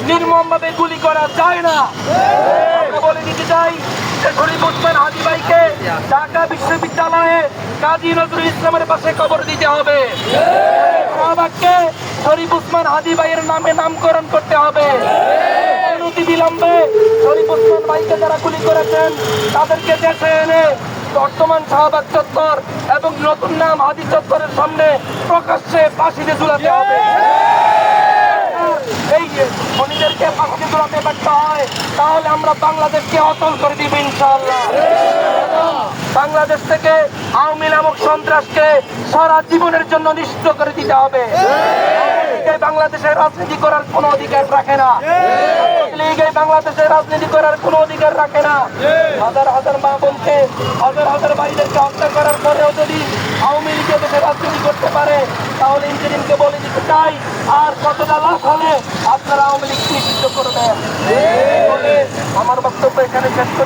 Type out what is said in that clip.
নির্মমভাবে গুলি করা যায় না। আমরা বলে দিতে চাই যে শরীফ ওসমান হাদী ভাইকে ঢাকা বিশ্ববিদ্যালয়ে কাজী নজরুল ইসলামের পাশে কবর দিতে হবে। শাহবাগকে শরীফ ওসমান হাদী ভাইয়ের নামে নামকরণ করতে হবে। অনতি বিলম্বে শরীফ ওসমান ভাইকে যারা গুলি করেছেন তাদেরকে দেশে এনে বর্তমান শাহবাগ চত্বর এবং নতুন নাম হাদী চত্বরের সামনে প্রকাশ্যে ফাঁসিতে ঝুলাতে হবে। এই খনিদেরকে ফাঁসিতে ঝুলাতে ব্যর্থ হয় তাহলে আমরা বাংলাদেশকে অচল করে দিব ইনশাআল্লাহ। বাংলাদেশ থেকে আওয়ামী নামক সন্ত্রাসকে সারা জীবনের জন্য নিষিদ্ধ করে দিতে হবে। বাংলাদেশের রাজনীতি করার কোনো অধিকার রাখে না। বাংলাদেশের রাজনীতি করার কোনো অধিকার রাখে না। হাজার হাজার মা বোনকে, হাজার হাজার ভাইদেরকে হত্যা করার পরেও যদি আওয়ামী লীগের দেশে রাজনীতি করতে পারে তাহলে ইঞ্জিনিয়ারকে বলে দিতে চাই আর কতটা লাভ হলে আপনারা আওয়ামী লীগ নিষিদ্ধ করবেন। আমার বক্তব্য এখানে শেষ করছি।